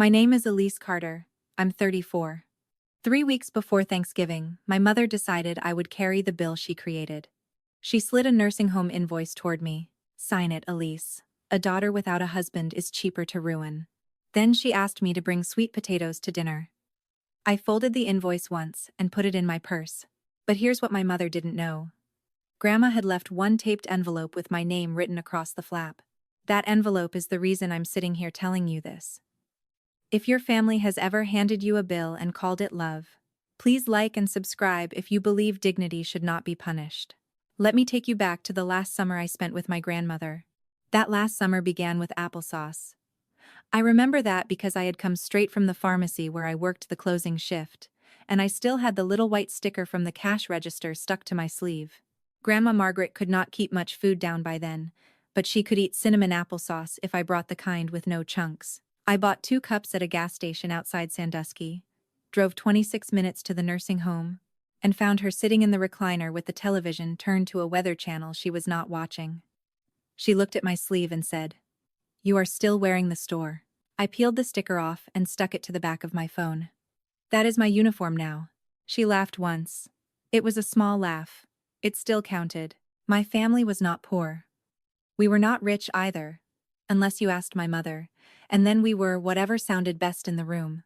My name is Elise Carter. I'm 34. 3 weeks before Thanksgiving, my mother decided I would carry the bill she created. She slid a nursing home invoice toward me. Sign it, Elise. A daughter without a husband is cheaper to ruin. Then she asked me to bring sweet potatoes to dinner. I folded the invoice once and put it in my purse. But here's what my mother didn't know. Grandma had left one taped envelope with my name written across the flap. That envelope is the reason I'm sitting here telling you this. If your family has ever handed you a bill and called it love, please like and subscribe if you believe dignity should not be punished. Let me take you back to the last summer I spent with my grandmother. That last summer began with applesauce. I remember that because I had come straight from the pharmacy where I worked the closing shift, and I still had the little white sticker from the cash register stuck to my sleeve. Grandma Margaret could not keep much food down by then, but she could eat cinnamon applesauce if I brought the kind with no chunks. I bought 2 cups at a gas station outside Sandusky, drove 26 minutes to the nursing home, and found her sitting in the recliner with the television turned to a weather channel she was not watching. She looked at my sleeve and said, "You are still wearing the store." I peeled the sticker off and stuck it to the back of my phone. "That is my uniform now." She laughed once. It was a small laugh. It still counted. My family was not poor. We were not rich either, unless you asked my mother, and then we were whatever sounded best in the room.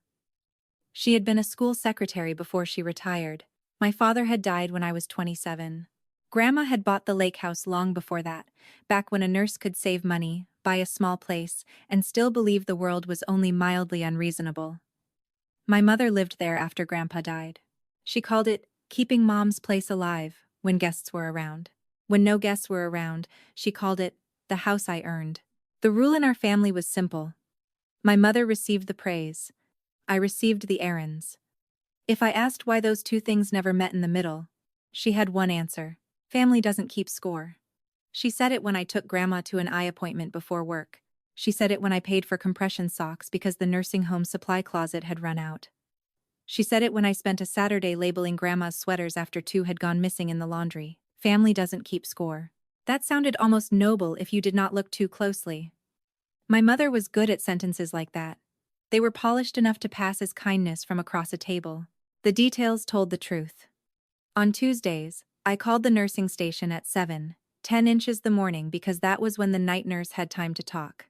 She had been a school secretary before she retired. My father had died when I was 27. Grandma had bought the lake house long before that, back when a nurse could save money, buy a small place, and still believe the world was only mildly unreasonable. My mother lived there after Grandpa died. She called it keeping Mom's place alive when guests were around. When no guests were around, she called it the house I earned. The rule in our family was simple. My mother received the praise. I received the errands. If I asked why those two things never met in the middle, she had one answer. Family doesn't keep score. She said it when I took Grandma to an eye appointment before work. She said it when I paid for compression socks because the nursing home supply closet had run out. She said it when I spent a Saturday labeling Grandma's sweaters after 2 had gone missing in the laundry. Family doesn't keep score. That sounded almost noble if you did not look too closely. My mother was good at sentences like that. They were polished enough to pass as kindness from across a table. The details told the truth. On Tuesdays, I called the nursing station at 7:10 inches the morning because that was when the night nurse had time to talk.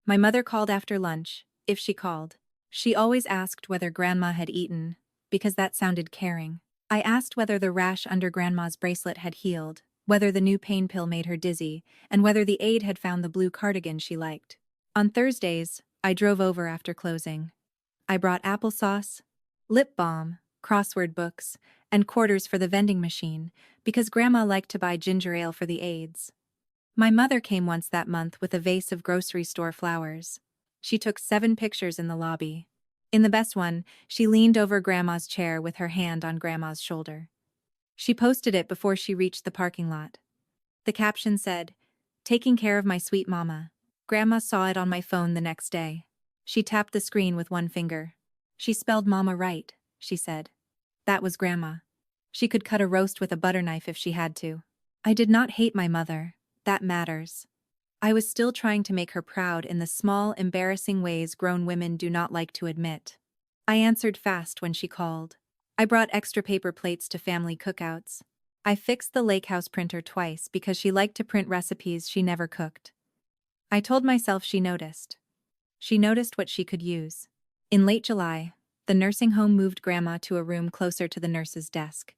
My mother called after lunch, if she called. She always asked whether Grandma had eaten, because that sounded caring. I asked whether the rash under Grandma's bracelet had healed, whether the new pain pill made her dizzy, and whether the aide had found the blue cardigan she liked. On Thursdays, I drove over after closing. I brought applesauce, lip balm, crossword books, and quarters for the vending machine, because Grandma liked to buy ginger ale for the aides. My mother came once that month with a vase of grocery store flowers. She took 7 pictures in the lobby. In the best one, she leaned over Grandma's chair with her hand on Grandma's shoulder. She posted it before she reached the parking lot. The caption said, "Taking care of my sweet mama." Grandma saw it on my phone the next day. She tapped the screen with one finger. "She spelled mama right," she said. That was Grandma. She could cut a roast with a butter knife if she had to. I did not hate my mother. That matters. I was still trying to make her proud in the small, embarrassing ways grown women do not like to admit. I answered fast when she called. I brought extra paper plates to family cookouts. I fixed the lake house printer twice because she liked to print recipes she never cooked. I told myself she noticed. She noticed what she could use. In late July, the nursing home moved Grandma to a room closer to the nurse's desk.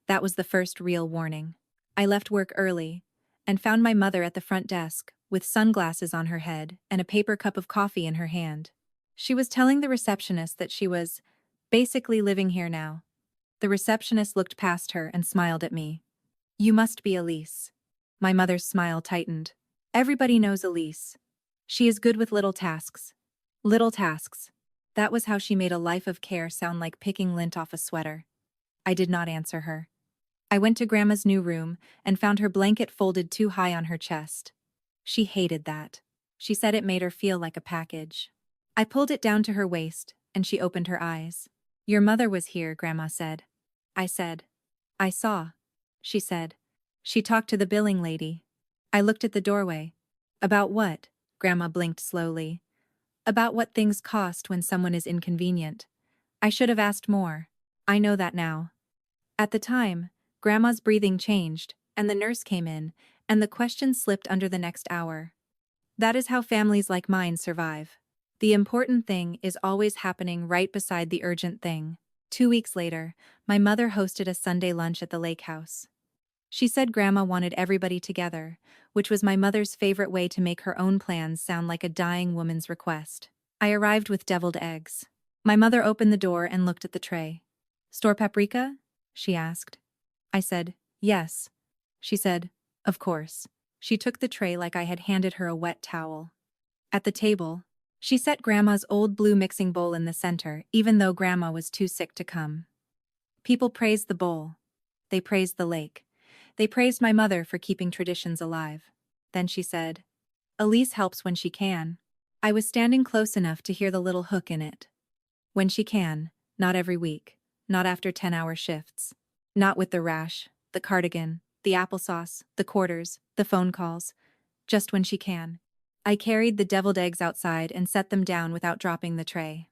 That was the first real warning. I left work early and found my mother at the front desk, with sunglasses on her head and a paper cup of coffee in her hand. She was telling the receptionist that she was basically living here now. The receptionist looked past her and smiled at me. "You must be Elise." My mother's smile tightened. "Everybody knows Elise. She is good with little tasks." Little tasks. That was how she made a life of care sound like picking lint off a sweater. I did not answer her. I went to Grandma's new room and found her blanket folded too high on her chest. She hated that. She said it made her feel like a package. I pulled it down to her waist, and she opened her eyes. "Your mother was here," Grandma said. I said. "I saw." She said. "She talked to the billing lady." I looked at the doorway. "About what?" Grandma blinked slowly. About what things cost when someone is inconvenient. I should have asked more. I know that now. At the time, Grandma's breathing changed, and the nurse came in, and the question slipped under the next hour. That is how families like mine survive. The important thing is always happening right beside the urgent thing. 2 weeks later, my mother hosted a Sunday lunch at the lake house. She said Grandma wanted everybody together, which was my mother's favorite way to make her own plans sound like a dying woman's request. I arrived with deviled eggs. My mother opened the door and looked at the tray. "Store paprika?" she asked. I said, "Yes." She said, "Of course." She took the tray like I had handed her a wet towel. At the table, she set Grandma's old blue mixing bowl in the center, even though Grandma was too sick to come. People praised the bowl. They praised the lake. They praised my mother for keeping traditions alive. Then she said, "Elise helps when she can." I was standing close enough to hear the little hook in it. When she can, not every week, not after 10-hour shifts. Not with the rash, the cardigan, the applesauce, the quarters, the phone calls. Just when she can. I carried the deviled eggs outside and set them down without dropping the tray.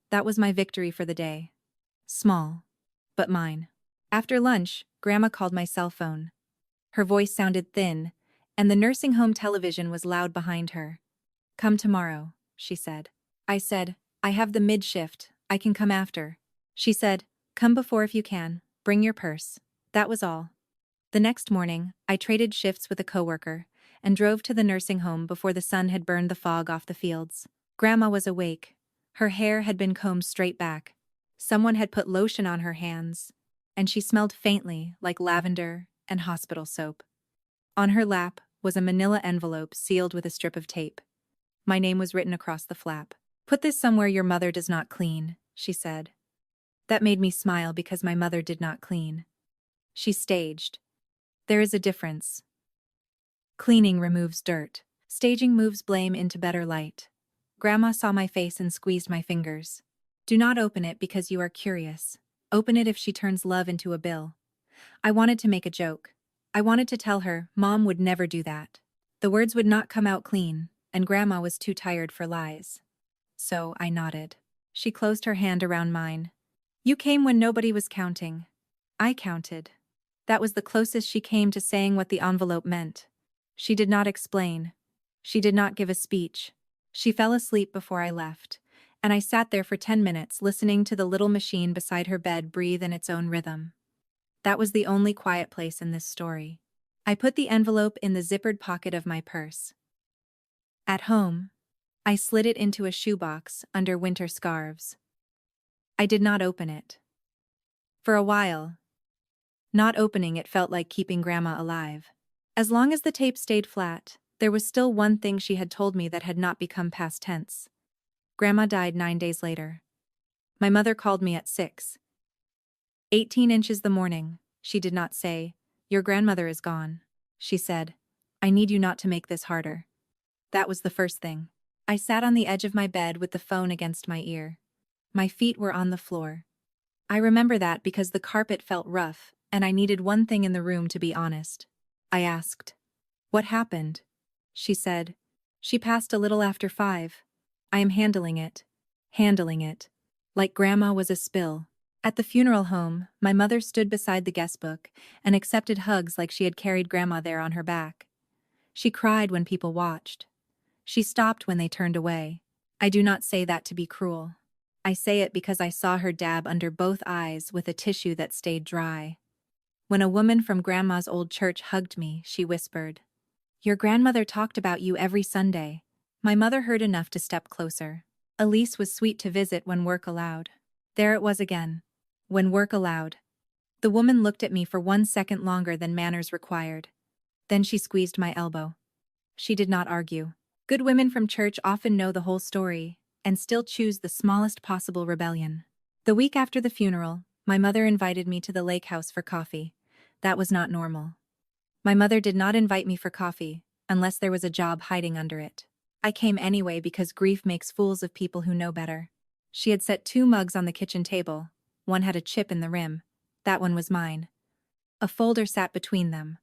That was my victory for the day. Small, but mine. After lunch, Grandma called my cell phone. Her voice sounded thin, and the nursing home television was loud behind her. "Come tomorrow," she said. I said, "I have the mid-shift, I can come after." She said, "Come before if you can, bring your purse." That was all. The next morning, I traded shifts with a coworker and drove to the nursing home before the sun had burned the fog off the fields. Grandma was awake. Her hair had been combed straight back. Someone had put lotion on her hands, and she smelled faintly like lavender and hospital soap. On her lap was a manila envelope sealed with a strip of tape. My name was written across the flap. "Put this somewhere your mother does not clean," she said. That made me smile because my mother did not clean. She staged. There is a difference. Cleaning removes dirt. Staging moves blame into better light. Grandma saw my face and squeezed my fingers. "Do not open it because you are curious. Open it if she turns love into a bill." I wanted to make a joke. I wanted to tell her, Mom would never do that. The words would not come out clean, and Grandma was too tired for lies. So I nodded. She closed her hand around mine. "You came when nobody was counting." I counted. That was the closest she came to saying what the envelope meant. She did not explain. She did not give a speech. She fell asleep before I left, and I sat there for 10 minutes listening to the little machine beside her bed breathe in its own rhythm. That was the only quiet place in this story. I put the envelope in the zippered pocket of my purse. At home, I slid it into a shoebox under winter scarves. I did not open it. For a while, not opening it felt like keeping Grandma alive. As long as the tape stayed flat, there was still one thing she had told me that had not become past tense. Grandma died 9 days later. My mother called me at 6:18 inches the morning. She did not say, "Your grandmother is gone." She said, "I need you not to make this harder." That was the first thing. I sat on the edge of my bed with the phone against my ear. My feet were on the floor. I remember that because the carpet felt rough, and I needed one thing in the room to be honest. I asked, "What happened?" She said, "She passed a little after 5. I am handling it. Handling it. Like Grandma was a spill." At the funeral home, my mother stood beside the guest book and accepted hugs like she had carried Grandma there on her back. She cried when people watched. She stopped when they turned away. I do not say that to be cruel. I say it because I saw her dab under both eyes with a tissue that stayed dry. When a woman from Grandma's old church hugged me, she whispered, "Your grandmother talked about you every Sunday." My mother heard enough to step closer. Elise was sweet to visit when work allowed. There it was again. When work allowed. The woman looked at me for 1 second longer than manners required. Then she squeezed my elbow. She did not argue. Good women from church often know the whole story, and still choose the smallest possible rebellion. The week after the funeral, my mother invited me to the lake house for coffee. That was not normal. My mother did not invite me for coffee, unless there was a job hiding under it. I came anyway because grief makes fools of people who know better. She had set 2 mugs on the kitchen table. One had a chip in the rim. That one was mine. A folder sat between them.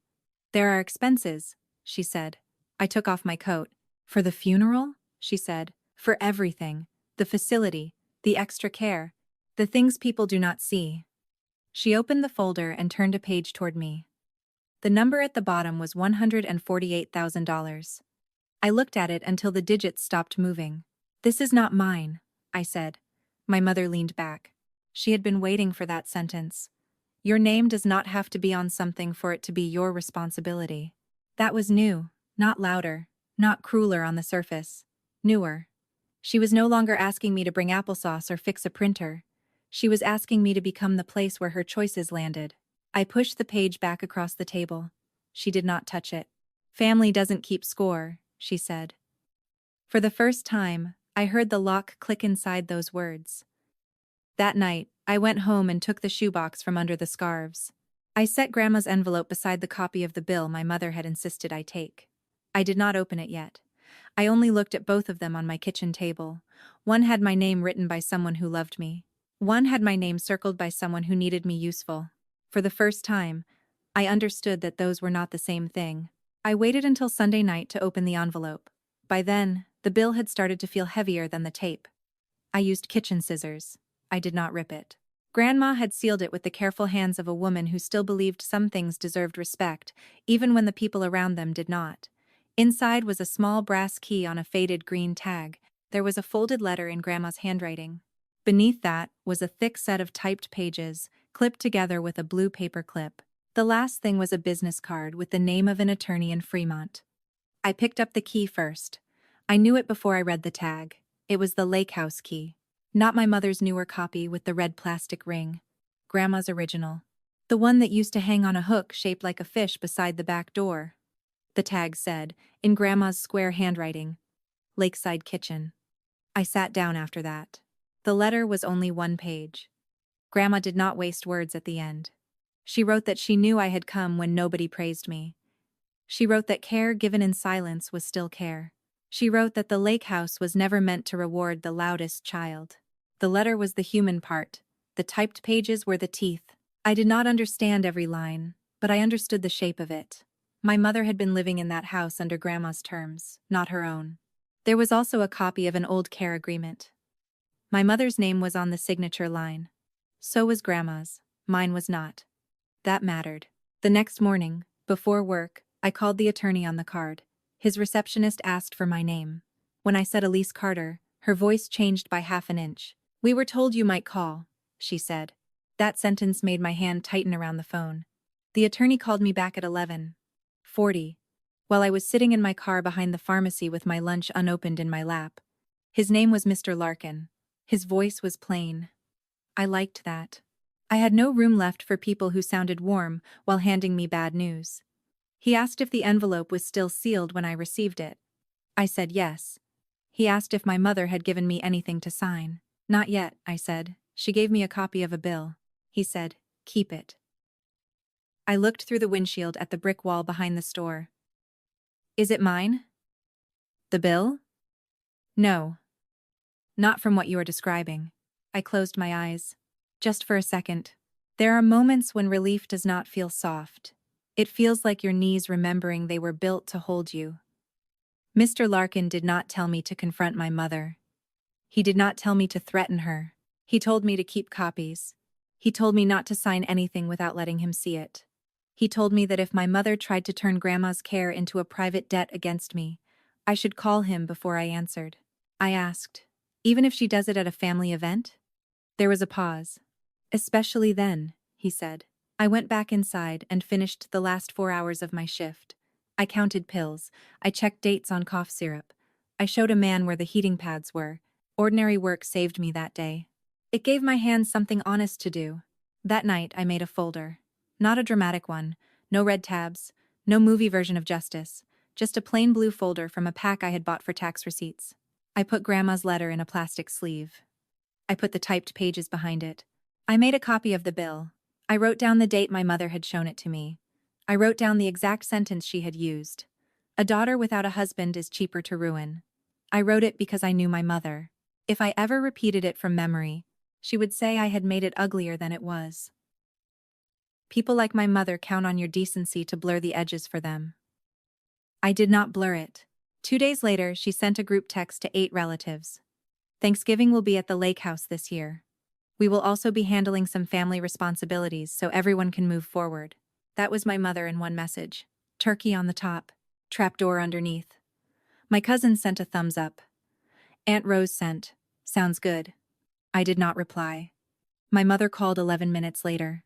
"There are expenses," she said. I took off my coat. "For the funeral?" she said. For everything. The facility, the extra care, the things people do not see. She opened the folder and turned a page toward me. The number at the bottom was $148,000. I looked at it until the digits stopped moving. "This is not mine," I said. My mother leaned back. She had been waiting for that sentence. "Your name does not have to be on something for it to be your responsibility." That was new, not louder, not crueler on the surface. Newer. She was no longer asking me to bring applesauce or fix a printer. She was asking me to become the place where her choices landed. I pushed the page back across the table. She did not touch it. "Family doesn't keep score," she said. For the first time, I heard the lock click inside those words. That night, I went home and took the shoebox from under the scarves. I set Grandma's envelope beside the copy of the bill my mother had insisted I take. I did not open it yet. I only looked at both of them on my kitchen table. One had my name written by someone who loved me. One had my name circled by someone who needed me useful. For the first time, I understood that those were not the same thing. I waited until Sunday night to open the envelope. By then, the bill had started to feel heavier than the tape. I used kitchen scissors. I did not rip it. Grandma had sealed it with the careful hands of a woman who still believed some things deserved respect, even when the people around them did not. Inside was a small brass key on a faded green tag. There was a folded letter in Grandma's handwriting. Beneath that was a thick set of typed pages, clipped together with a blue paper clip. The last thing was a business card with the name of an attorney in Fremont. I picked up the key first. I knew it before I read the tag. It was the lake house key. Not my mother's newer copy with the red plastic ring. Grandma's original. The one that used to hang on a hook shaped like a fish beside the back door. The tag said, in Grandma's square handwriting, "Lakeside Kitchen." I sat down after that. The letter was only one page. Grandma did not waste words at the end. She wrote that she knew I had come when nobody praised me. She wrote that care given in silence was still care. She wrote that the lake house was never meant to reward the loudest child. The letter was the human part. The typed pages were the teeth. I did not understand every line, but I understood the shape of it. My mother had been living in that house under Grandma's terms, not her own. There was also a copy of an old care agreement. My mother's name was on the signature line. So was Grandma's. Mine was not. That mattered. The next morning, before work, I called the attorney on the card. His receptionist asked for my name. When I said Elise Carter, her voice changed by half an inch. "We were told you might call," she said. That sentence made my hand tighten around the phone. The attorney called me back at 11:40, while I was sitting in my car behind the pharmacy with my lunch unopened in my lap. His name was Mr. Larkin. His voice was plain. I liked that. I had no room left for people who sounded warm while handing me bad news. He asked if the envelope was still sealed when I received it. I said yes. He asked if my mother had given me anything to sign. "Not yet," I said. "She gave me a copy of a bill." He said, "Keep it." I looked through the windshield at the brick wall behind the store. "Is it mine? The bill?" "No. Not from what you are describing." I closed my eyes. Just for a second. There are moments when relief does not feel soft. It feels like your knees remembering they were built to hold you. Mr. Larkin did not tell me to confront my mother. He did not tell me to threaten her. He told me to keep copies. He told me not to sign anything without letting him see it. He told me that if my mother tried to turn Grandma's care into a private debt against me, I should call him before I answered. I asked, "Even if she does it at a family event?" There was a pause. "Especially then," he said. I went back inside and finished the last 4 hours of my shift. I counted pills. I checked dates on cough syrup. I showed a man where the heating pads were. Ordinary work saved me that day. It gave my hands something honest to do. That night I made a folder. Not a dramatic one. No red tabs. No movie version of justice. Just a plain blue folder from a pack I had bought for tax receipts. I put Grandma's letter in a plastic sleeve. I put the typed pages behind it. I made a copy of the bill. I wrote down the date my mother had shown it to me. I wrote down the exact sentence she had used. "A daughter without a husband is cheaper to ruin." I wrote it because I knew my mother. If I ever repeated it from memory, she would say I had made it uglier than it was. People like my mother count on your decency to blur the edges for them. I did not blur it. 2 days later, she sent a group text to 8 relatives. Thanksgiving will be at the lake house this year. We will also be handling some family responsibilities so everyone can move forward. That was my mother in one message. Turkey on the top, trapdoor underneath. My cousin sent a thumbs up. Aunt Rose sent, "Sounds good." I did not reply. My mother called 11 minutes later.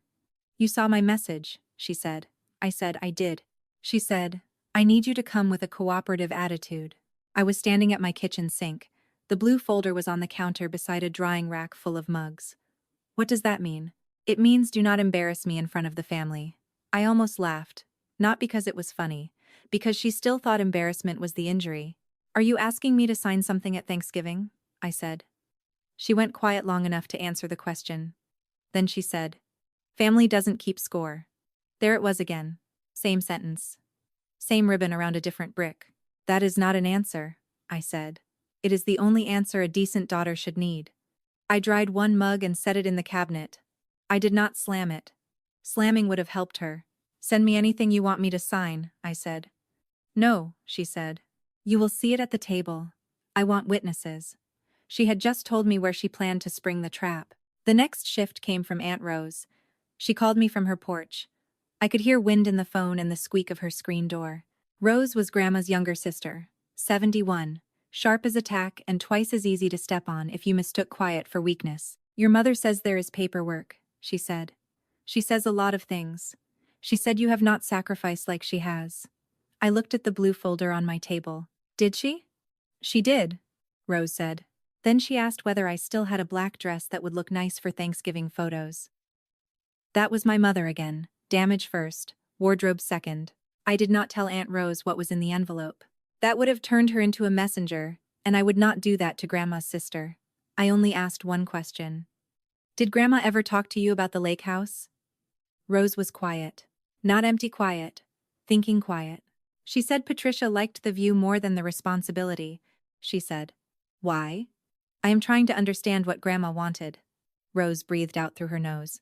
"You saw my message," she said. I said, "I did." She said, "I need you to come with a cooperative attitude." I was standing at my kitchen sink. The blue folder was on the counter beside a drying rack full of mugs. What does that mean? It means do not embarrass me in front of the family. I almost laughed. Not because it was funny, because she still thought embarrassment was the injury. "Are you asking me to sign something at Thanksgiving?" I said. She went quiet long enough to answer the question. Then she said, "Family doesn't keep score." There it was again. Same sentence. Same ribbon around a different brick. "That is not an answer," I said. "It is the only answer a decent daughter should need." I dried one mug and set it in the cabinet. I did not slam it. Slamming would have helped her. "Send me anything you want me to sign," I said. "No," she said. "You will see it at the table. I want witnesses." She had just told me where she planned to spring the trap. The next shift came from Aunt Rose. She called me from her porch. I could hear wind in the phone and the squeak of her screen door. Rose was Grandma's younger sister, 71, sharp as a tack and twice as easy to step on if you mistook quiet for weakness. "Your mother says there is paperwork," she said. "She says a lot of things. She said you have not sacrificed like she has." I looked at the blue folder on my table. "Did she?" "She did," Rose said. Then she asked whether I still had a black dress that would look nice for Thanksgiving photos. That was my mother again. Damage first, wardrobe second. I did not tell Aunt Rose what was in the envelope. That would have turned her into a messenger, and I would not do that to Grandma's sister. I only asked one question. "Did Grandma ever talk to you about the lake house?" Rose was quiet. Not empty quiet. Thinking quiet. She said Patricia liked the view more than the responsibility. She said, "Why?" "I am trying to understand what Grandma wanted." Rose breathed out through her nose.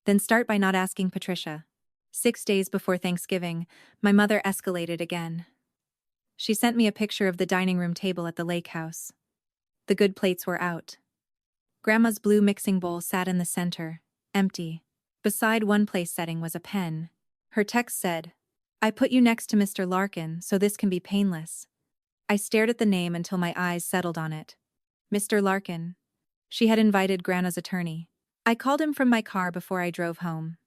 "Then start by not asking Patricia." 6 days before Thanksgiving, my mother escalated again. She sent me a picture of the dining room table at the lake house. The good plates were out. Grandma's blue mixing bowl sat in the center, empty. Beside one place setting was a pen. Her text said, "I put you next to Mr. Larkin so this can be painless." I stared at the name until my eyes settled on it. Mr. Larkin. She had invited Grandma's attorney. I called him from my car before I drove home.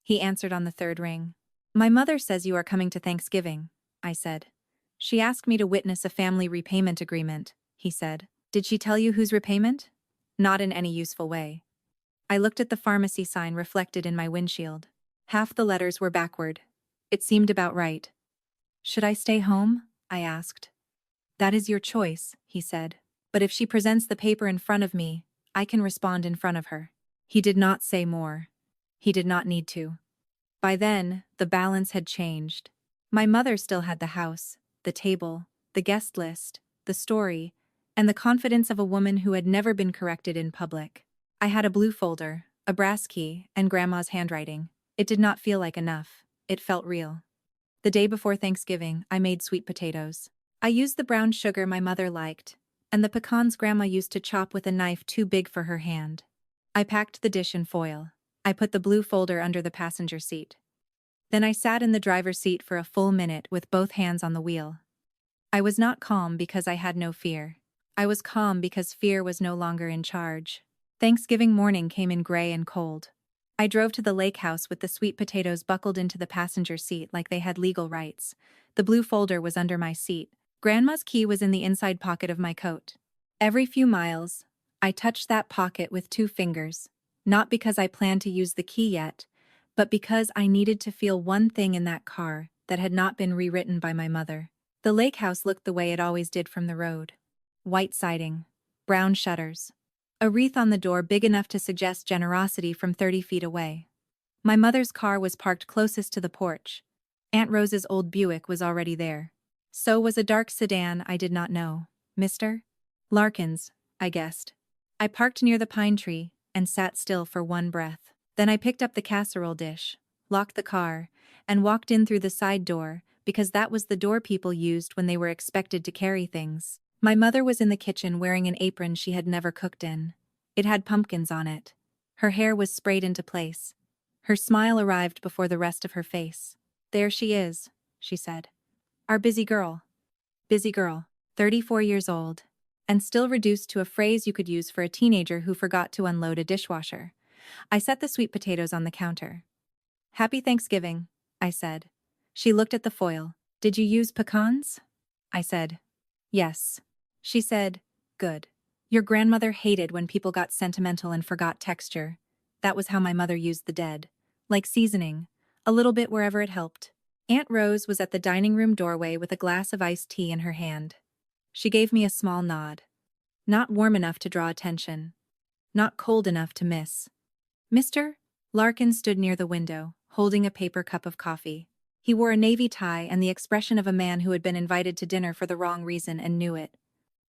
He answered on the third ring. "My mother says you are coming to Thanksgiving," I said. "She asked me to witness a family repayment agreement," he said. "Did she tell you whose repayment?" "Not in any useful way." I looked at the pharmacy sign reflected in my windshield. Half the letters were backward. It seemed about right. "Should I stay home?" I asked. "That is your choice," he said. "But if she presents the paper in front of me, I can respond in front of her." He did not say more. He did not need to. By then, the balance had changed. My mother still had the house, the table, the guest list, the story, and the confidence of a woman who had never been corrected in public. I had a blue folder, a brass key, and Grandma's handwriting. It did not feel like enough. It felt real. The day before Thanksgiving, I made sweet potatoes. I used the brown sugar my mother liked, and the pecans Grandma used to chop with a knife too big for her hand. I packed the dish in foil. I put the blue folder under the passenger seat. Then I sat in the driver's seat for a full minute with both hands on the wheel. I was not calm because I had no fear. I was calm because fear was no longer in charge. Thanksgiving morning came in gray and cold. I drove to the lake house with the sweet potatoes buckled into the passenger seat like they had legal rights. The blue folder was under my seat. Grandma's key was in the inside pocket of my coat. Every few miles, I touched that pocket with 2 fingers, not because I planned to use the key yet, but because I needed to feel one thing in that car that had not been rewritten by my mother. The lake house looked the way it always did from the road. White siding, brown shutters, a wreath on the door big enough to suggest generosity from 30 feet away. My mother's car was parked closest to the porch. Aunt Rose's old Buick was already there. So was a dark sedan I did not know. Mr. Larkin's, I guessed. I parked near the pine tree and sat still for one breath. Then I picked up the casserole dish, locked the car, and walked in through the side door, because that was the door people used when they were expected to carry things. My mother was in the kitchen wearing an apron she had never cooked in. It had pumpkins on it. Her hair was sprayed into place. Her smile arrived before the rest of her face. "There she is," she said. "Our busy girl." Busy girl, 34 years old, and still reduced to a phrase you could use for a teenager who forgot to unload a dishwasher. I set the sweet potatoes on the counter. "Happy Thanksgiving," I said. She looked at the foil. "Did you use pecans?" I said, "Yes." She said, "Good. Your grandmother hated when people got sentimental and forgot texture. That was how my mother used the dead. Like seasoning, a little bit wherever it helped." Aunt Rose was at the dining room doorway with a glass of iced tea in her hand. She gave me a small nod. Not warm enough to draw attention. Not cold enough to miss. Mr. Larkin stood near the window, holding a paper cup of coffee. He wore a navy tie and the expression of a man who had been invited to dinner for the wrong reason and knew it.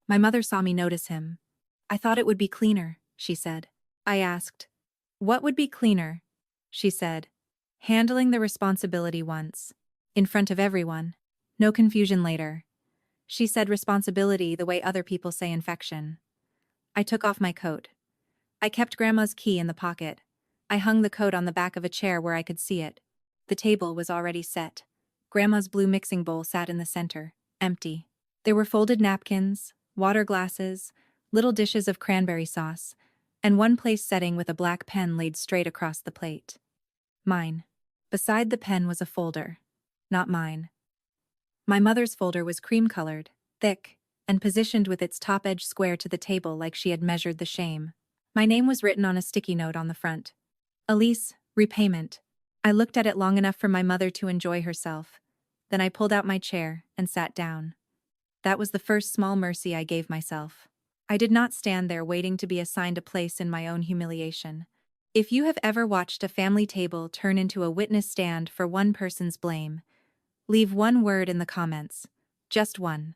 My mother saw me notice him. "I thought it would be cleaner," she said. I asked, "What would be cleaner?" She said, "Handling the responsibility once. In front of everyone. No confusion later." She said responsibility the way other people say infection. I took off my coat. I kept Grandma's key in the pocket. I hung the coat on the back of a chair where I could see it. The table was already set. Grandma's blue mixing bowl sat in the center, empty. There were folded napkins, water glasses, little dishes of cranberry sauce, and one place setting with a black pen laid straight across the plate. Mine. Beside the pen was a folder. Not mine. My mother's folder was cream-colored, thick, and positioned with its top edge square to the table like she had measured the shame. My name was written on a sticky note on the front. Elise, repayment. I looked at it long enough for my mother to enjoy herself. Then I pulled out my chair and sat down. That was the first small mercy I gave myself. I did not stand there waiting to be assigned a place in my own humiliation. If you have ever watched a family table turn into a witness stand for one person's blame, leave one word in the comments. Just one.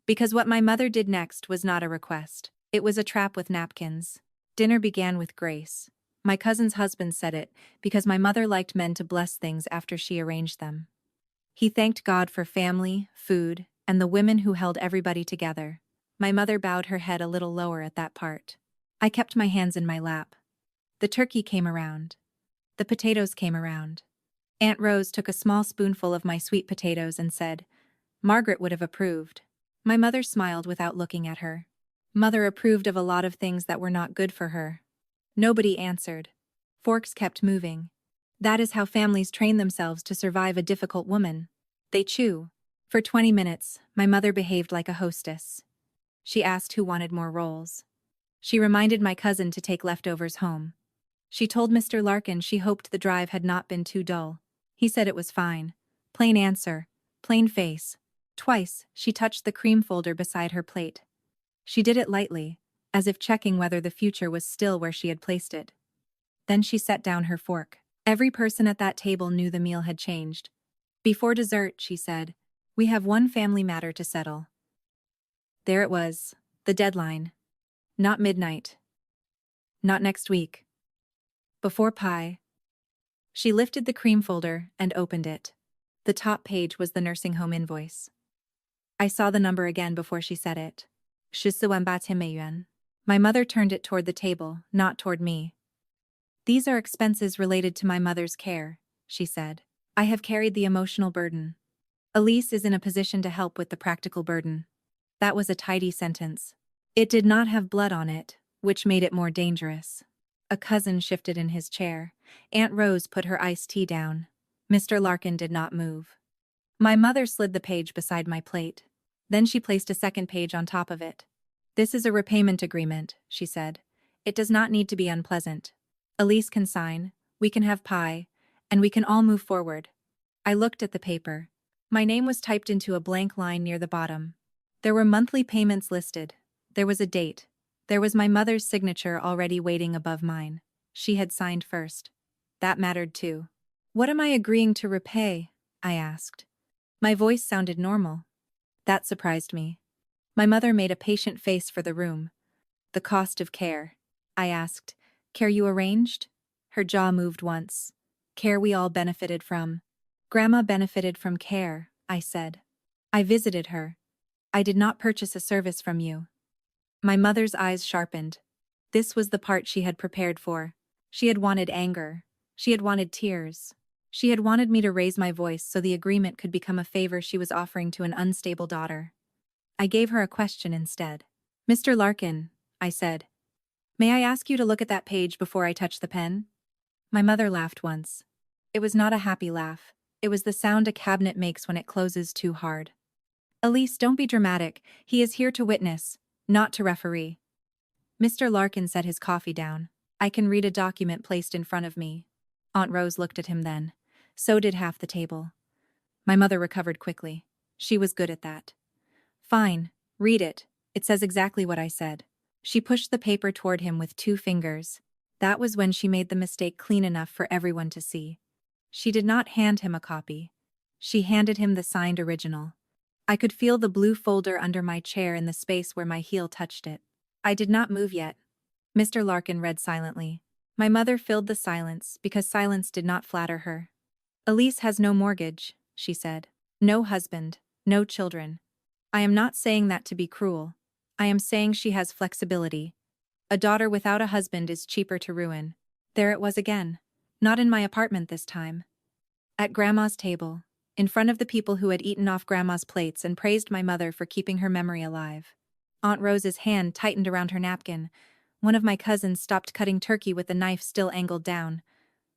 Because what my mother did next was not a request. It was a trap with napkins. Dinner began with grace. My cousin's husband said it, because my mother liked men to bless things after she arranged them. He thanked God for family, food, and the women who held everybody together. My mother bowed her head a little lower at that part. I kept my hands in my lap. The turkey came around. The potatoes came around. Aunt Rose took a small spoonful of my sweet potatoes and said, "Margaret would have approved." My mother smiled without looking at her. Mother approved of a lot of things that were not good for her. Nobody answered. Forks kept moving. That is how families train themselves to survive a difficult woman. They chew. For 20 minutes, my mother behaved like a hostess. She asked who wanted more rolls. She reminded my cousin to take leftovers home. She told Mr. Larkin she hoped the drive had not been too dull. He said it was fine. Plain answer. Plain face. Twice, she touched the cream folder beside her plate. She did it lightly, as if checking whether the future was still where she had placed it. Then she set down her fork. Every person at that table knew the meal had changed. "Before dessert," she said, "we have one family matter to settle." There it was, the deadline. Not midnight. Not next week. Before pie. She lifted the cream folder and opened it. The top page was the nursing home invoice. I saw the number again before she said it. 14,800 yuan. My mother turned it toward the table, not toward me. "These are expenses related to my mother's care," she said. "I have carried the emotional burden. Elise is in a position to help with the practical burden." That was a tidy sentence. It did not have blood on it, which made it more dangerous. A cousin shifted in his chair. Aunt Rose put her iced tea down. Mr. Larkin did not move. My mother slid the page beside my plate. Then she placed a second page on top of it. "This is a repayment agreement," she said. "It does not need to be unpleasant. Elise can sign, we can have pie, and we can all move forward." I looked at the paper. My name was typed into a blank line near the bottom. There were monthly payments listed. There was a date. There was my mother's signature already waiting above mine. She had signed first. That mattered too. "What am I agreeing to repay?" I asked. My voice sounded normal. That surprised me. My mother made a patient face for the room. "The cost of care." I asked, "Care you arranged?" Her jaw moved once. "Care we all benefited from." "Grandma benefited from care," I said. I visited her. I did not purchase a service from you. My mother's eyes sharpened. This was the part she had prepared for. She had wanted anger. She had wanted tears. She had wanted me to raise my voice so the agreement could become a favor she was offering to an unstable daughter. I gave her a question instead. Mr. Larkin, I said, may I ask you to look at that page before I touch the pen? My mother laughed once. It was not a happy laugh. It was the sound a cabinet makes when it closes too hard. Elise, don't be dramatic. He is here to witness, not to referee. Mr. Larkin set his coffee down. I can read a document placed in front of me. Aunt Rose looked at him then. So did half the table. My mother recovered quickly. She was good at that. Fine, read it. It says exactly what I said. She pushed the paper toward him with 2 fingers. That was when she made the mistake clean enough for everyone to see. She did not hand him a copy. She handed him the signed original. I could feel the blue folder under my chair in the space where my heel touched it. I did not move yet. Mr. Larkin read silently. My mother filled the silence because silence did not flatter her. Elise has no mortgage, she said. No husband, no children. I am not saying that to be cruel. I am saying she has flexibility. A daughter without a husband is cheaper to ruin. There it was again. Not in my apartment this time. At Grandma's table, in front of the people who had eaten off Grandma's plates and praised my mother for keeping her memory alive. Aunt Rose's hand tightened around her napkin. One of my cousins stopped cutting turkey with the knife still angled down.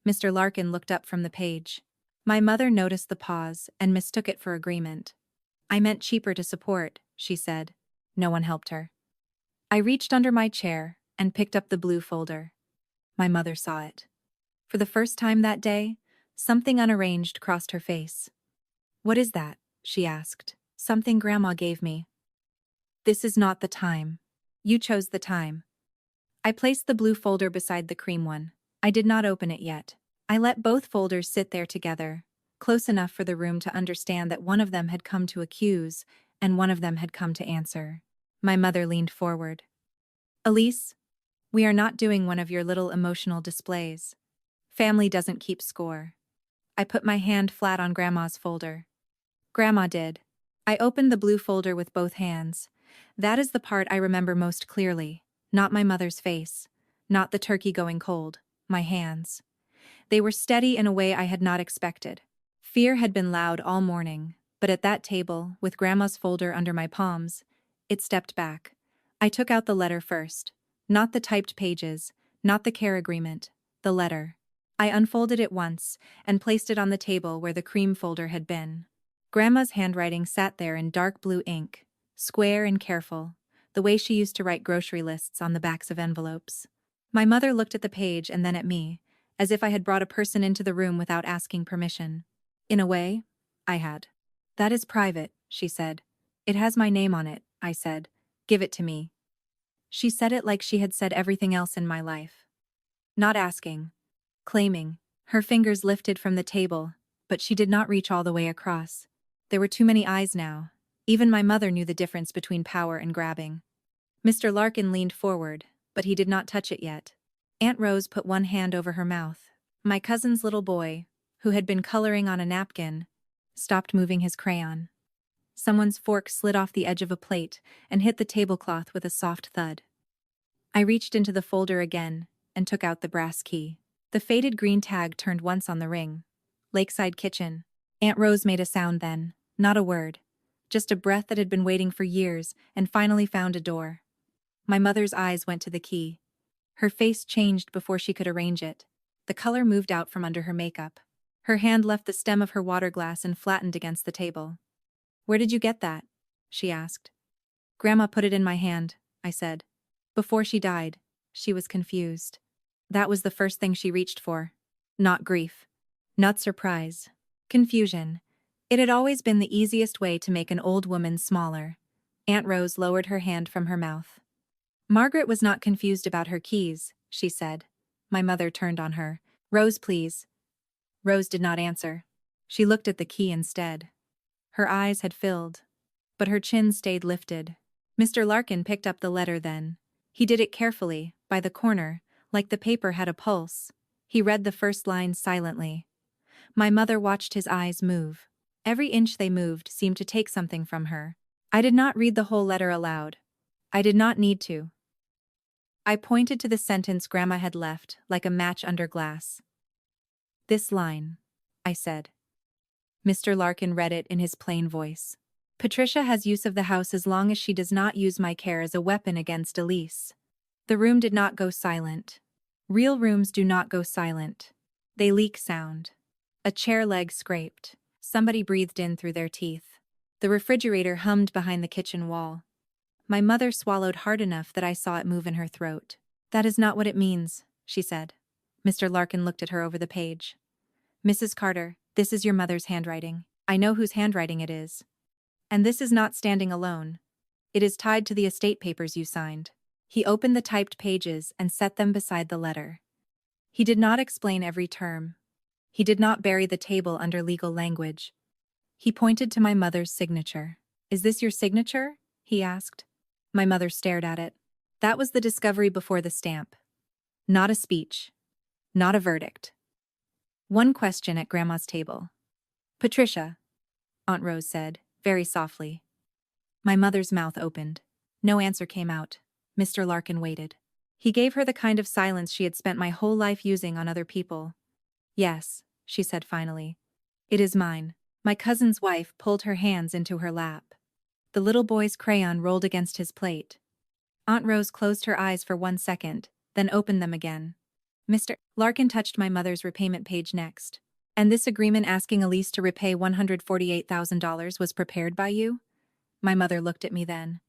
Mr. Larkin looked up from the page. My mother noticed the pause and mistook it for agreement. I meant cheaper to support, she said. No one helped her. I reached under my chair and picked up the blue folder. My mother saw it. For the first time that day, something unarranged crossed her face. What is that? She asked. Something Grandma gave me. This is not the time. You chose the time. I placed the blue folder beside the cream one. I did not open it yet. I let both folders sit there together, close enough for the room to understand that one of them had come to accuse and one of them had come to answer. My mother leaned forward. Elise, we are not doing one of your little emotional displays. Family doesn't keep score. I put my hand flat on Grandma's folder. Grandma did. I opened the blue folder with both hands. That is the part I remember most clearly. Not my mother's face. Not the turkey going cold. My hands. They were steady in a way I had not expected. Fear had been loud all morning, but at that table, with Grandma's folder under my palms, it stepped back. I took out the letter first. Not the typed pages, not the care agreement, the letter. I unfolded it once and placed it on the table where the cream folder had been. Grandma's handwriting sat there in dark blue ink, square and careful, the way she used to write grocery lists on the backs of envelopes. My mother looked at the page and then at me, as if I had brought a person into the room without asking permission. In a way, I had. That is private, she said. It has my name on it, I said. Give it to me. She said it like she had said everything else in my life. Not asking. Claiming. Her fingers lifted from the table, but she did not reach all the way across. There were too many eyes now. Even my mother knew the difference between power and grabbing. Mr. Larkin leaned forward, but he did not touch it yet. Aunt Rose put one hand over her mouth. My cousin's little boy, who had been coloring on a napkin, stopped moving his crayon. Someone's fork slid off the edge of a plate and hit the tablecloth with a soft thud. I reached into the folder again and took out the brass key. The faded green tag turned once on the ring. Lakeside Kitchen. Aunt Rose made a sound then, not a word. Just a breath that had been waiting for years and finally found a door. My mother's eyes went to the key. Her face changed before she could arrange it. The color moved out from under her makeup. Her hand left the stem of her water glass and flattened against the table. Where did you get that? She asked. Grandma put it in my hand, I said. Before she died, she was confused. That was the first thing she reached for. Not grief. Not surprise. Confusion. It had always been the easiest way to make an old woman smaller. Aunt Rose lowered her hand from her mouth. Margaret was not confused about her keys, she said. My mother turned on her. Rose, please. Rose did not answer. She looked at the key instead. Her eyes had filled, but her chin stayed lifted. Mr. Larkin picked up the letter then. He did it carefully, by the corner, like the paper had a pulse. He read the first lines silently. My mother watched his eyes move. Every inch they moved seemed to take something from her. I did not read the whole letter aloud. I did not need to. I pointed to the sentence Grandma had left, like a match under glass. "This line," I said. Mr. Larkin read it in his plain voice. "Patricia has use of the house as long as she does not use my care as a weapon against Elise." The room did not go silent. Real rooms do not go silent. They leak sound. A chair leg scraped. Somebody breathed in through their teeth. The refrigerator hummed behind the kitchen wall. My mother swallowed hard enough that I saw it move in her throat. "That is not what it means," she said. Mr. Larkin looked at her over the page. "Mrs. Carter, this is your mother's handwriting. I know whose handwriting it is. And this is not standing alone. It is tied to the estate papers you signed." He opened the typed pages and set them beside the letter. He did not explain every term. He did not bury the table under legal language. He pointed to my mother's signature. "Is this your signature?" he asked. My mother stared at it. That was the discovery before the stamp. Not a speech. Not a verdict. One question at Grandma's table. "Patricia," Aunt Rose said, very softly. My mother's mouth opened. No answer came out. Mr. Larkin waited. He gave her the kind of silence she had spent my whole life using on other people. "Yes," she said finally. "It is mine." My cousin's wife pulled her hands into her lap. The little boy's crayon rolled against his plate. Aunt Rose closed her eyes for 1 second, then opened them again. Mr. Larkin touched my mother's repayment page next. "And this agreement asking Elise to repay $148,000 was prepared by you?" My mother looked at me then.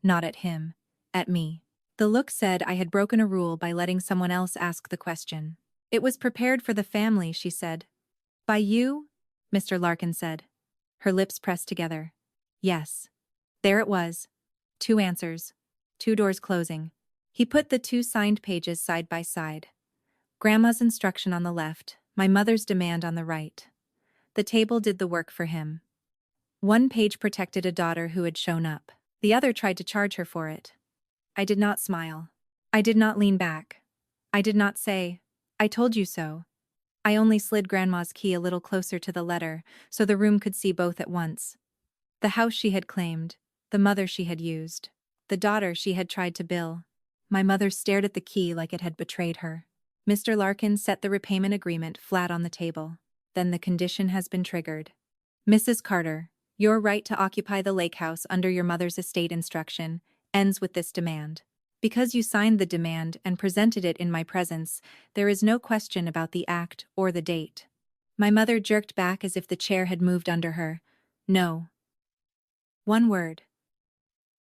Not at him. At me. The look said I had broken a rule by letting someone else ask the question. "It was prepared for the family," she said. "By you?" Mr. Larkin said. Her lips pressed together. "Yes." There it was. 2 answers. 2 doors closing. He put the 2 signed pages side by side. Grandma's instruction on the left, my mother's demand on the right. The table did the work for him. One page protected a daughter who had shown up. The other tried to charge her for it. I did not smile. I did not lean back. I did not say, "I told you so." I only slid Grandma's key a little closer to the letter, so the room could see both at once. The house she had claimed, the mother she had used, the daughter she had tried to bill. My mother stared at the key like it had betrayed her. Mr. Larkin set the repayment agreement flat on the table. "Then the condition has been triggered. Mrs. Carter, your right to occupy the lake house under your mother's estate instruction ends with this demand. Because you signed the demand and presented it in my presence, there is no question about the act or the date." My mother jerked back as if the chair had moved under her. "No." One word.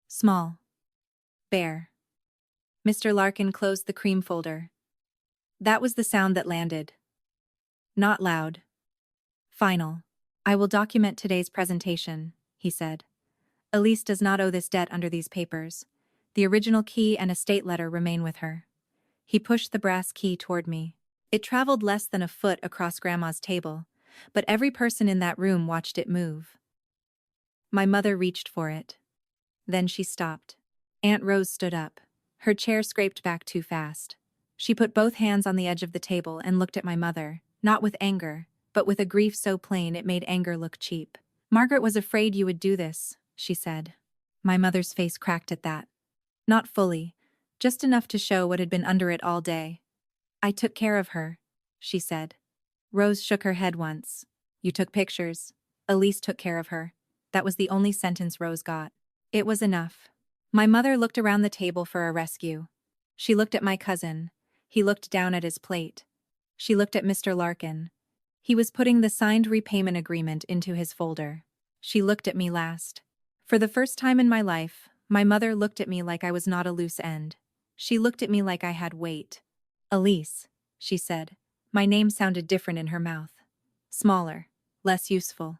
Small. Bare. Mr. Larkin closed the cream folder. That was the sound that landed. Not loud. Final. "I will document today's presentation," he said. "Elise does not owe this debt under these papers. The original key and estate letter remain with her." He pushed the brass key toward me. It traveled less than a foot across Grandma's table, but every person in that room watched it move. My mother reached for it. Then she stopped. Aunt Rose stood up. Her chair scraped back too fast. She put both hands on the edge of the table and looked at my mother, not with anger, but with a grief so plain it made anger look cheap. "Margaret was afraid you would do this," she said. My mother's face cracked at that. Not fully, just enough to show what had been under it all day. "I took care of her," she said. Rose shook her head once. "You took pictures. Elise took care of her." That was the only sentence Rose got. It was enough. My mother looked around the table for a rescue. She looked at my cousin. He looked down at his plate. She looked at Mr. Larkin. He was putting the signed repayment agreement into his folder. She looked at me last. For the first time in my life, my mother looked at me like I was not a loose end. She looked at me like I had weight. "Elise," she said. My name sounded different in her mouth. Smaller, less useful.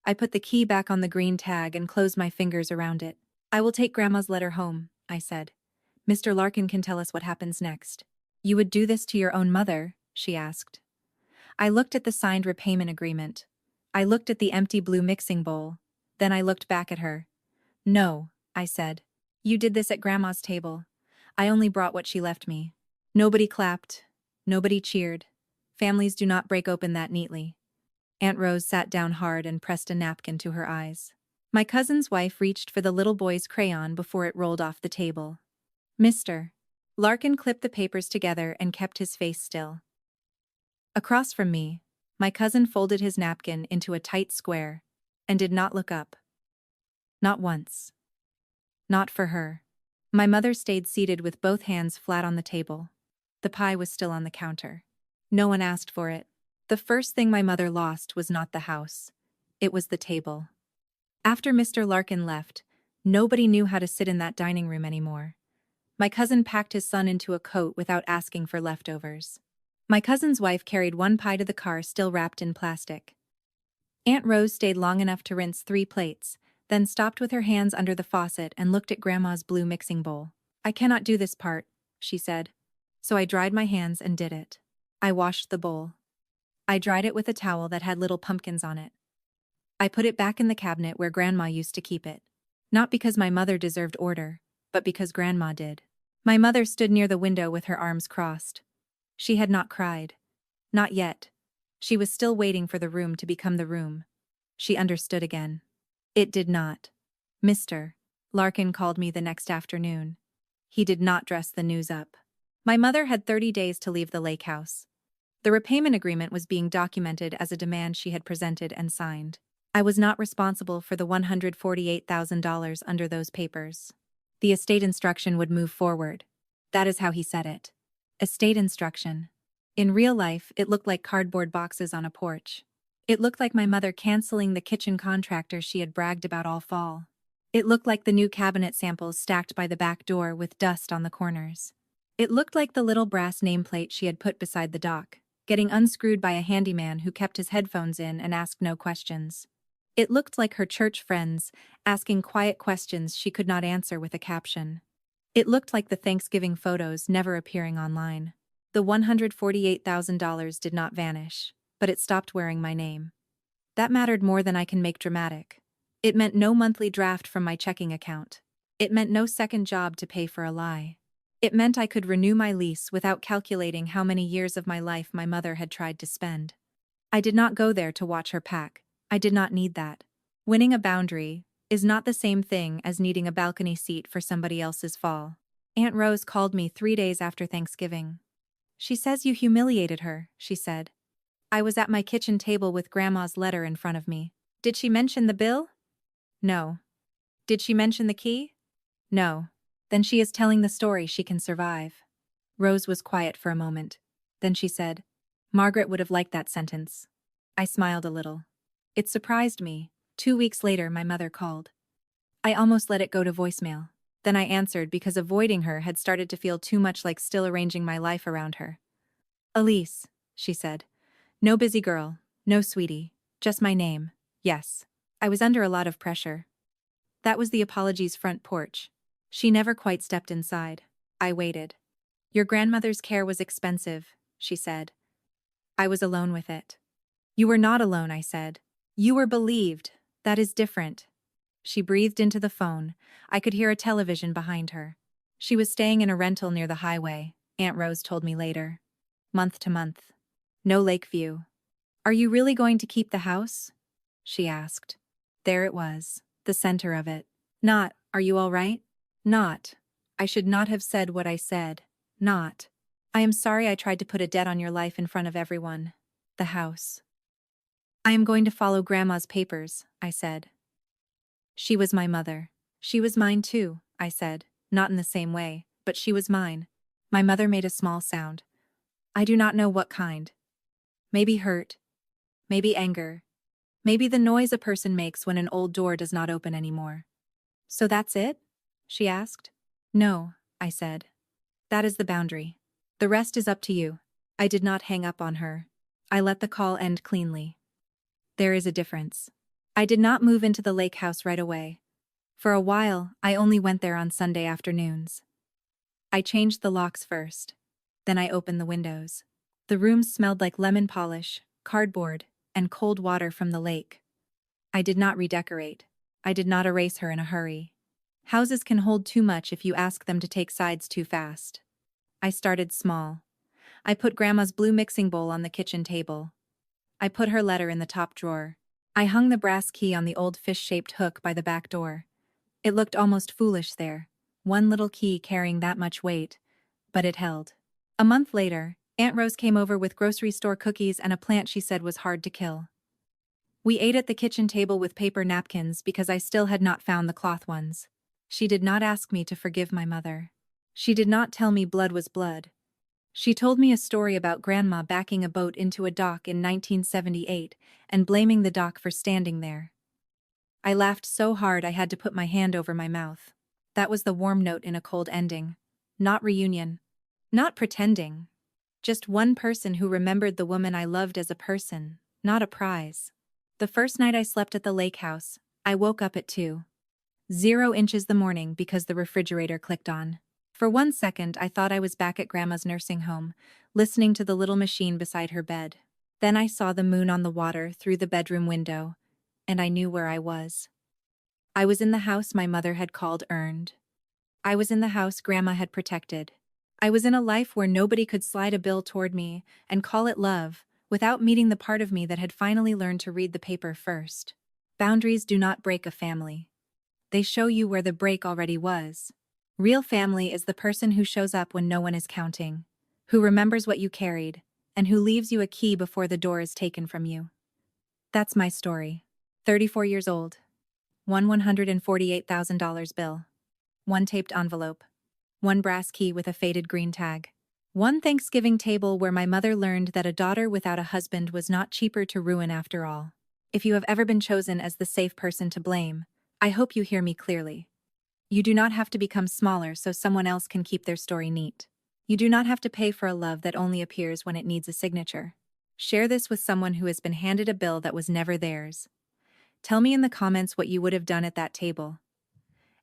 I put the key back on the green tag and closed my fingers around it. "I will take Grandma's letter home," I said. "Mr. Larkin can tell us what happens next." "You would do this to your own mother?" she asked. I looked at the signed repayment agreement. I looked at the empty blue mixing bowl. Then I looked back at her. "No," I said. "You did this at Grandma's table. I only brought what she left me." Nobody clapped. Nobody cheered. Families do not break open that neatly. Aunt Rose sat down hard and pressed a napkin to her eyes. My cousin's wife reached for the little boy's crayon before it rolled off the table. Mr. Larkin clipped the papers together and kept his face still. Across from me, my cousin folded his napkin into a tight square and did not look up. Not once. Not for her. My mother stayed seated with both hands flat on the table. The pie was still on the counter. No one asked for it. The first thing my mother lost was not the house. It was the table. After Mr. Larkin left, nobody knew how to sit in that dining room anymore. My cousin packed his son into a coat without asking for leftovers. My cousin's wife carried one pie to the car still wrapped in plastic. Aunt Rose stayed long enough to rinse 3 plates, then stopped with her hands under the faucet and looked at Grandma's blue mixing bowl. "I cannot do this part," she said. So I dried my hands and did it. I washed the bowl. I dried it with a towel that had little pumpkins on it. I put it back in the cabinet where Grandma used to keep it. Not because my mother deserved order, but because Grandma did. My mother stood near the window with her arms crossed. She had not cried. Not yet. She was still waiting for the room to become the room. She understood again. It did not. Mr. Larkin called me the next afternoon. He did not dress the news up. My mother had 30 days to leave the lake house. The repayment agreement was being documented as a demand she had presented and signed. I was not responsible for the $148,000 under those papers. The estate instruction would move forward. That is how he said it. Estate instruction. In real life, it looked like cardboard boxes on a porch. It looked like my mother canceling the kitchen contractor she had bragged about all fall. It looked like the new cabinet samples stacked by the back door with dust on the corners. It looked like the little brass nameplate she had put beside the dock, getting unscrewed by a handyman who kept his headphones in and asked no questions. It looked like her church friends, asking quiet questions she could not answer with a caption. It looked like the Thanksgiving photos never appearing online. The $148,000 did not vanish, but it stopped wearing my name. That mattered more than I can make dramatic. It meant no monthly draft from my checking account. It meant no second job to pay for a lie. It meant I could renew my lease without calculating how many years of my life my mother had tried to spend. I did not go there to watch her pack. I did not need that. Winning a boundary is not the same thing as needing a balcony seat for somebody else's fall. Aunt Rose called me 3 days after Thanksgiving. "She says you humiliated her," she said. I was at my kitchen table with Grandma's letter in front of me. "Did she mention the bill?" "No." "Did she mention the key?" "No." "Then she is telling the story she can survive." Rose was quiet for a moment. Then she said, "Margaret would have liked that sentence." I smiled a little. It surprised me. 2 weeks later, my mother called. I almost let it go to voicemail. Then I answered because avoiding her had started to feel too much like still arranging my life around her. "Elise," she said. "No busy girl, no sweetie, just my name, yes." I was under a lot of pressure. That was the apology's front porch. She never quite stepped inside. I waited. "Your grandmother's care was expensive," she said. I was alone with it. "You were not alone," I said. "You were believed. That is different." She breathed into the phone. I could hear a television behind her. She was staying in a rental near the highway, Aunt Rose told me later. Month to month. No lake view. "Are you really going to keep the house?" she asked. There it was, the center of it. Not, "Are you all right?" Not, "I should not have said what I said." Not, "I am sorry I tried to put a debt on your life in front of everyone." The house. "I am going to follow Grandma's papers," I said. She was my mother. She was mine too, I said, not in the same way, but she was mine. My mother made a small sound. I do not know what kind. Maybe hurt. Maybe anger. Maybe the noise a person makes when an old door does not open anymore. "So that's it?" she asked. "No," I said. "That is the boundary. The rest is up to you." I did not hang up on her. I let the call end cleanly. There is a difference. I did not move into the lake house right away. For a while, I only went there on Sunday afternoons. I changed the locks first. Then I opened the windows. The room smelled like lemon polish, cardboard, and cold water from the lake. I did not redecorate. I did not erase her in a hurry. Houses can hold too much if you ask them to take sides too fast. I started small. I put Grandma's blue mixing bowl on the kitchen table. I put her letter in the top drawer. I hung the brass key on the old fish-shaped hook by the back door. It looked almost foolish there, one little key carrying that much weight, but it held. A month later, Aunt Rose came over with grocery store cookies and a plant she said was hard to kill. We ate at the kitchen table with paper napkins because I still had not found the cloth ones. She did not ask me to forgive my mother. She did not tell me blood was blood. She told me a story about Grandma backing a boat into a dock in 1978 and blaming the dock for standing there. I laughed so hard I had to put my hand over my mouth. That was the warm note in a cold ending. Not reunion. Not pretending. Just one person who remembered the woman I loved as a person, not a prize. The first night I slept at the lake house, I woke up at 2:00 the morning because the refrigerator clicked on. For 1 second I thought I was back at Grandma's nursing home, listening to the little machine beside her bed. Then I saw the moon on the water through the bedroom window, and I knew where I was. I was in the house my mother had called earned. I was in the house Grandma had protected. I was in a life where nobody could slide a bill toward me and call it love, without meeting the part of me that had finally learned to read the paper first. Boundaries do not break a family. They show you where the break already was. Real family is the person who shows up when no one is counting, who remembers what you carried, and who leaves you a key before the door is taken from you. That's my story. 34 years old. One $148,000 bill. One taped envelope. One brass key with a faded green tag. One Thanksgiving table where my mother learned that a daughter without a husband was not cheaper to ruin after all. If you have ever been chosen as the safe person to blame, I hope you hear me clearly. You do not have to become smaller so someone else can keep their story neat. You do not have to pay for a love that only appears when it needs a signature. Share this with someone who has been handed a bill that was never theirs. Tell me in the comments what you would have done at that table.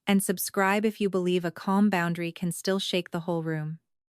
And subscribe if you believe a calm boundary can still shake the whole room.